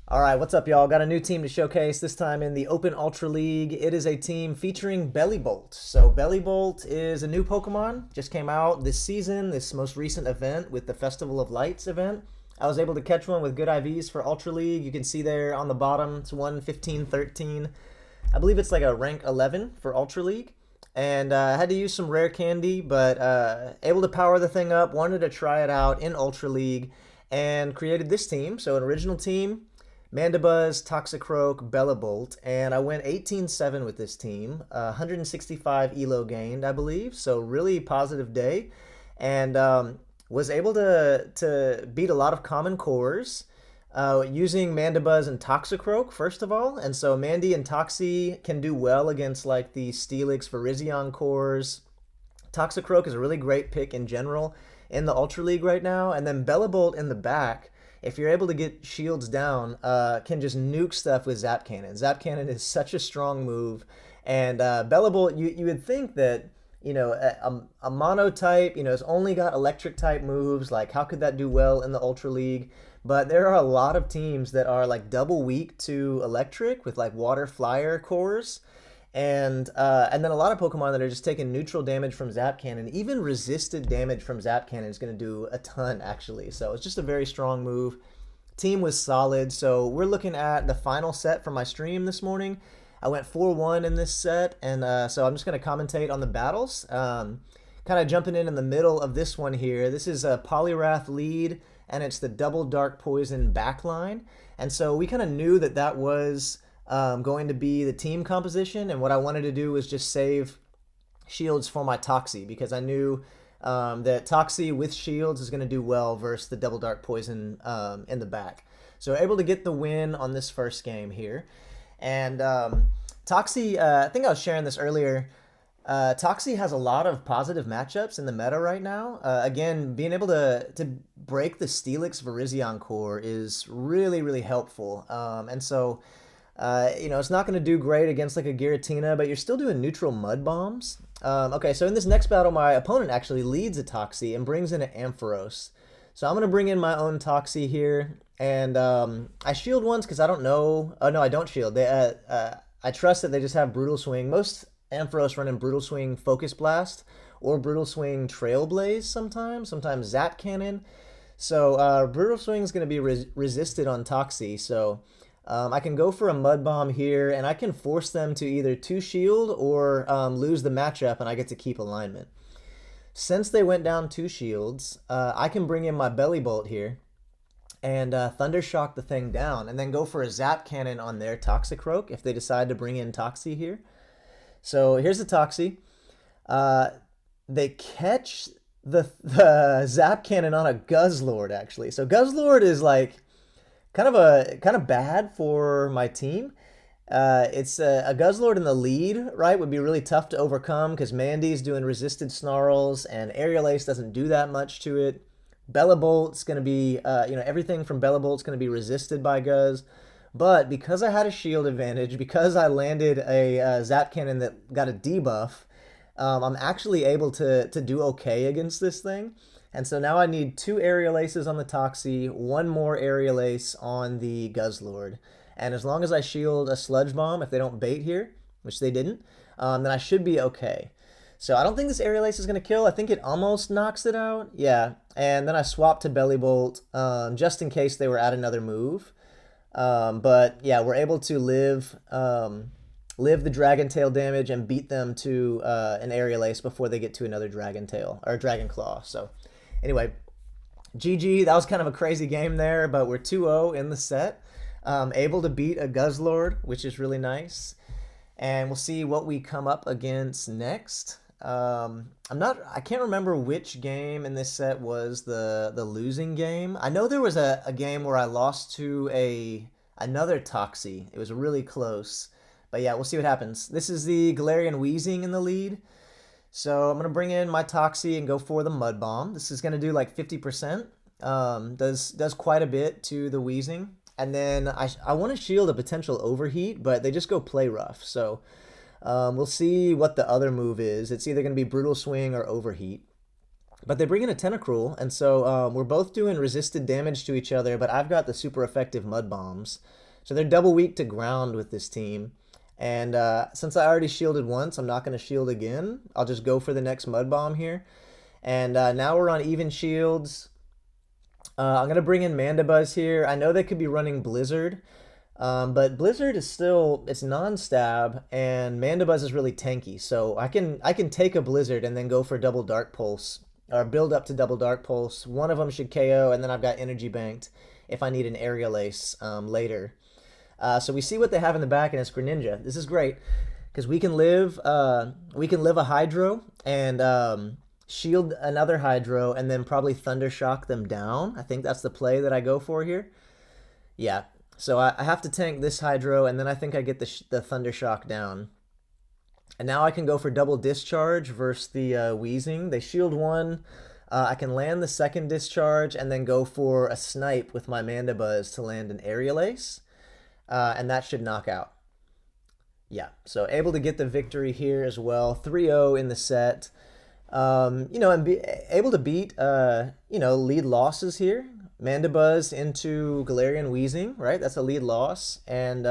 All right, what's up, y'all? Got a new team to showcase, this time in the Open Ultra League. It is a team featuring Bellibolt. So Bellibolt is a new Pokemon, just came out this season, this most recent event with the Festival of Lights event. I was able to catch one with good IVs for Ultra League. You can see there on the bottom, it's 115-13. I believe it's like a rank 11 for Ultra League. And I had to use some rare candy, but able to power the thing up, wanted to try it out in Ultra League, and created this team. So an original team. Mandibuzz, Toxicroak, Bellibolt, and I went 18-7 with this team. 165 elo gained, I believe, so really positive day. And was able to beat a lot of common cores using Mandibuzz and Toxicroak, first of all. And so Mandy and Toxie can do well against like the Steelix, Virizion cores. Toxicroak is a really great pick in general in the Ultra League right now. And then Bellibolt in the back, if you're able to get shields down, can just nuke stuff with Zap Cannon. Zap Cannon is such a strong move. And Bellibolt, you would think that, you know, a mono type, you know, has only got electric type moves. Like, how could that do well in the Ultra League? But there are a lot of teams that are like double weak to electric with like water flyer cores. And then a lot of Pokemon that are just taking neutral damage from Zap Cannon. Even resisted damage from Zap Cannon is going to do a ton, actually. So it's just a very strong move. Team was solid. So we're looking at the final set for my stream this morning. I went 4-1 in this set, and so I'm just going to commentate on the battles. Kind of jumping in the middle of this one here. This is a Poliwrath lead, and it's the double Dark Poison backline. And so we kind of knew that that was going to be the team composition, and what I wanted to do was just save shields for my Toxie, because I knew that Toxie with shields is going to do well versus the double Dark Poison in the back. So able to get the win on this first game here. And Toxie, I think I was sharing this earlier, Toxie has a lot of positive matchups in the meta right now. Again, being able to break the Steelix Virizion core is really, really helpful. And so you know, it's not going to do great against like a Giratina, but you're still doing neutral Mud Bombs. Okay, so in this next battle, my opponent actually leads a Toxie and brings in an Ampharos. So I'm going to bring in my own Toxie here, and I shield once because I don't know. Oh, no, I don't shield. I trust that they just have Brutal Swing. Most Ampharos run in Brutal Swing Focus Blast or Brutal Swing Trailblaze sometimes Zap Cannon. So Brutal Swing is going to be resisted on Toxie, so I can go for a Mud Bomb here, and I can force them to either 2-shield or lose the matchup, and I get to keep alignment. Since they went down 2 shields, I can bring in my Bellibolt here and Thunder Shock the thing down, and then go for a Zap Cannon on their Toxicroak if they decide to bring in Toxie here. So here's the Toxie. They catch the Zap Cannon on a Guzzlord, actually. So Guzzlord is like kind of bad for my team. It's a Guzzlord in the lead, right? Would be really tough to overcome because Mandy's doing resisted snarls and Aerial Ace doesn't do that much to it. Bellibolt's going to be, you know, everything from Bellibolt's going to be resisted by Guzz. But because I had a shield advantage, because I landed a Zap Cannon that got a debuff, I'm actually able to do okay against this thing. And so now I need 2 Aerial Aces on the Toxie, 1 more Aerial Ace on the Guzzlord. And as long as I shield a Sludge Bomb, if they don't bait here, which they didn't, then I should be okay. So I don't think this Aerial Ace is going to kill. I think it almost knocks it out. Yeah. And then I swapped to Bellibolt just in case they were at another move. But yeah, we're able to live the Dragon Tail damage and beat them to an Aerial Ace before they get to another Dragon Tail or Dragon Claw. So anyway, GG. That was kind of a crazy game there, but we're 2-0 in the set. Able to beat a Guzzlord, which is really nice. And we'll see what we come up against next. I can't remember which game in this set was the losing game. I know there was a game where I lost to another Toxie. It was really close. But yeah, we'll see what happens. This is the Galarian Weezing in the lead. So I'm going to bring in my Toxie and go for the Mud Bomb. This is going to do like 50%. Does quite a bit to the Weezing. And then I want to shield a potential overheat, but they just go Play Rough. So we'll see what the other move is. It's either going to be Brutal Swing or Overheat. But they bring in a Tentacruel, and so we're both doing resisted damage to each other, but I've got the super effective Mud Bombs. So they're double weak to ground with this team. And since I already shielded once, I'm not going to shield again. I'll just go for the next Mud Bomb here. And now we're on even shields. I'm going to bring in Mandibuzz here. I know they could be running Blizzard, but Blizzard is still, it's non-stab, and Mandibuzz is really tanky. So I can take a Blizzard and then go for double Dark Pulse, or build up to double Dark Pulse. One of them should KO, and then I've got Energy Banked if I need an Aerial Ace later. So we see what they have in the back, and it's Greninja. This is great because we can live a Hydro and shield another Hydro, and then probably Thunder Shock them down. I think that's the play that I go for here. Yeah. So I have to tank this Hydro, and then I think I get the Thunder Shock down. And now I can go for double Discharge versus the Weezing. They shield one. I can land the second Discharge and then go for a Snipe with my Mandibuzz to land an Aerial Ace. And that should knock out. Yeah, so able to get the victory here as well. 3-0 in the set. You know, and be able to beat, you know, lead losses here. Mandibuzz into Galarian Weezing, right? That's a lead loss. And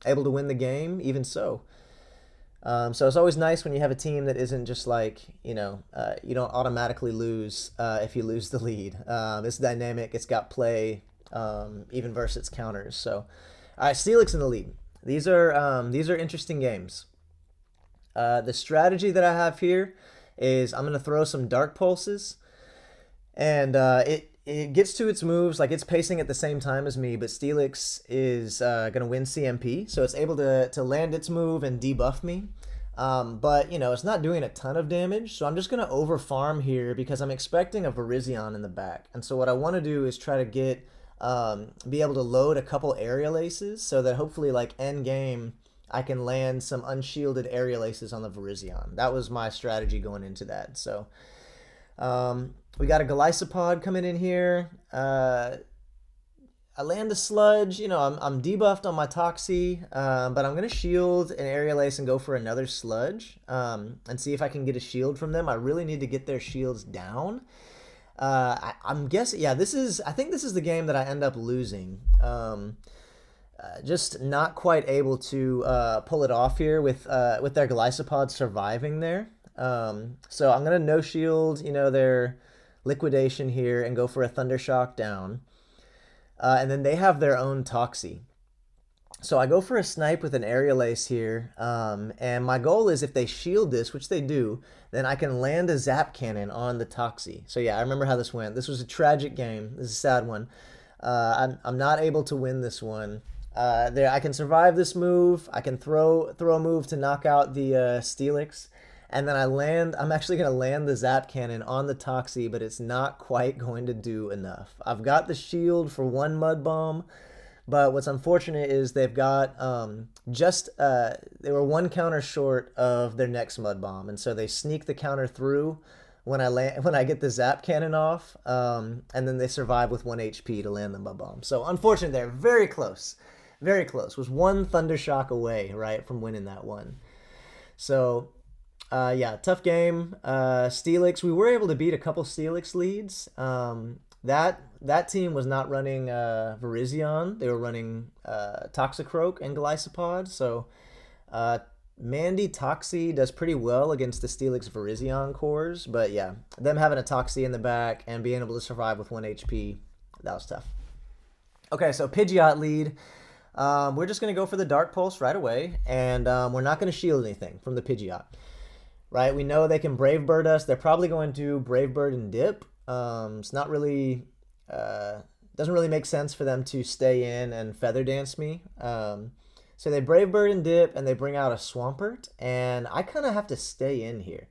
able to win the game, even so. So it's always nice when you have a team that isn't just like, you know, you don't automatically lose if you lose the lead. It's dynamic. It's got play, even versus its counters. So, all right, Steelix in the lead. These are interesting games. The strategy that I have here is I'm going to throw some Dark Pulses, and it gets to its moves, like it's pacing at the same time as me, but Steelix is going to win CMP, so it's able to land its move and debuff me. But, you know, it's not doing a ton of damage, so I'm just going to over-farm here because I'm expecting a Virizion in the back. And so what I want to do is try to get, be able to load a couple Aerial Aces so that hopefully, like, end game, I can land some unshielded Aerial Aces on the Virizion. That was my strategy going into that. So, we got a Golisopod coming in here. I land a Sludge. You know, I'm debuffed on my Toxie, but I'm going to shield an Aerial Ace and go for another Sludge and see if I can get a shield from them. I really need to get their shields down. I'm guessing, yeah, I think this is the game that I end up losing. Just not quite able to pull it off here with their Golisopod surviving there. So I'm going to no shield, you know, their Liquidation here and go for a Thunder Shock down. And then they have their own Toxie. So I go for a Snipe with an Aerial Ace here. And my goal is if they shield this, which they do, then I can land a Zap Cannon on the Toxie. So yeah, I remember how this went. This was a tragic game. This is a sad one. I'm not able to win this one. I can survive this move. I can throw a move to knock out the Steelix. And then I'm actually going to land the Zap Cannon on the Toxie, but it's not quite going to do enough. I've got the shield for one Mud Bomb, but what's unfortunate is they've got they were one counter short of their next Mud Bomb, and so they sneak the counter through when I get the Zap Cannon off, and then they survive with 1 HP to land the Mud Bomb. So unfortunate there, very close, very close. Was one Thunder Shock away, right, from winning that one. So. Yeah, tough game. Steelix, we were able to beat a couple Steelix leads. That team was not running Virizion. They were running Toxicroak and Golisopod. So Mandy Toxie does pretty well against the Steelix Virizion cores. But yeah, them having a Toxie in the back and being able to survive with 1 HP, that was tough. Okay, so Pidgeot lead. We're just going to go for the Dark Pulse right away. And we're not going to shield anything from the Pidgeot. Right, we know they can Brave Bird us. They're probably going to Brave Bird and dip. It's not really, doesn't really make sense for them to stay in and Feather Dance me. So they Brave Bird and dip, and they bring out a Swampert, and I kind of have to stay in here,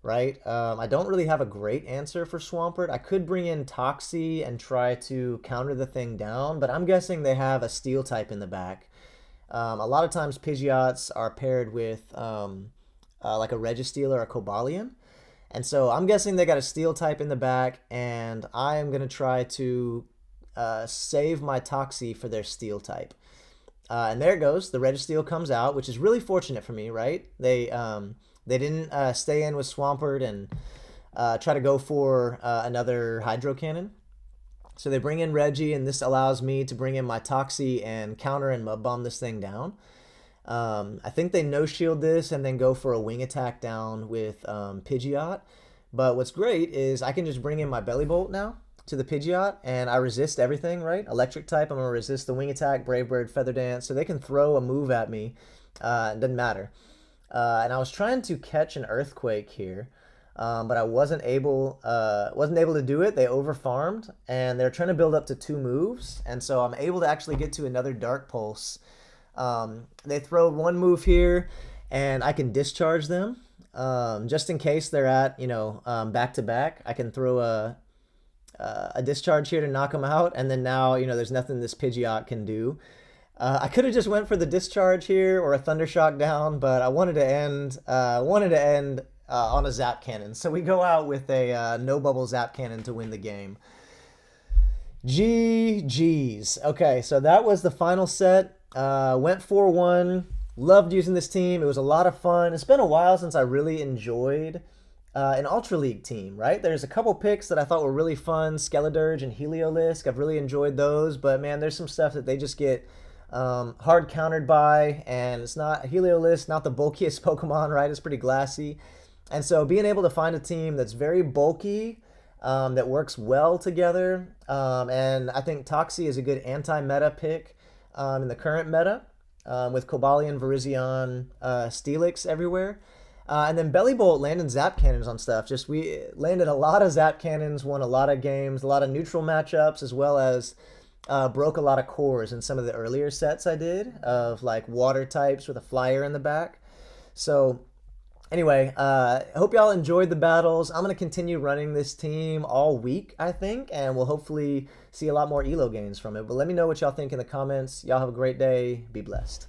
right? I don't really have a great answer for Swampert. I could bring in Toxie and try to counter the thing down, but I'm guessing they have a Steel type in the back. A lot of times Pidgeots are paired with like a Registeel or a Cobalion. And so I'm guessing they got a Steel type in the back, and I am going to try to save my Toxie for their Steel type. And there it goes. The Registeel comes out, which is really fortunate for me, right? They didn't stay in with Swampert, and try to go for another Hydro Cannon. So they bring in Reggie, and this allows me to bring in my Toxie and counter and Mud Bomb this thing down. I think they no-shield this and then go for a wing attack down with Pidgeot. But what's great is I can just bring in my Bellibolt now to the Pidgeot, and I resist everything, right? Electric type, I'm going to resist the wing attack, Brave Bird, Feather Dance, so they can throw a move at me. It doesn't matter. And I was trying to catch an Earthquake here, but I wasn't able to do it. They overfarmed, and they're trying to build up to 2 moves, and so I'm able to actually get to another Dark Pulse. They throw 1 move here, and I can discharge them. Just in case they're at, back to back, I can throw a discharge here to knock them out, and then now, there's nothing this Pidgeot can do. I could have just went for the discharge here or a Thundershock down, but I wanted to end on a Zap Cannon. So we go out with a no bubble Zap Cannon to win the game. GG's. Okay, so that was the final set. Went 4-1. Loved using this team. It was a lot of fun. It's been a while since I really enjoyed an Ultra League team, right? There's a couple picks that I thought were really fun. Skeledirge and Heliolisk. I've really enjoyed those, but man, there's some stuff that they just get hard countered by, and it's not Heliolisk, not the bulkiest Pokemon, right? It's pretty glassy. And so being able to find a team that's very bulky, that works well together, and I think Toxie is a good anti-meta pick in the current meta, with Cobalion, Virizion, Steelix everywhere. And then Bellibolt landing Zap Cannons on stuff. We landed a lot of Zap Cannons, won a lot of games, a lot of neutral matchups, as well as broke a lot of cores in some of the earlier sets I did of like water types with a flyer in the back. So anyway, I hope y'all enjoyed the battles. I'm going to continue running this team all week, I think, and we'll hopefully see a lot more ELO gains from it. But let me know what y'all think in the comments. Y'all have a great day. Be blessed.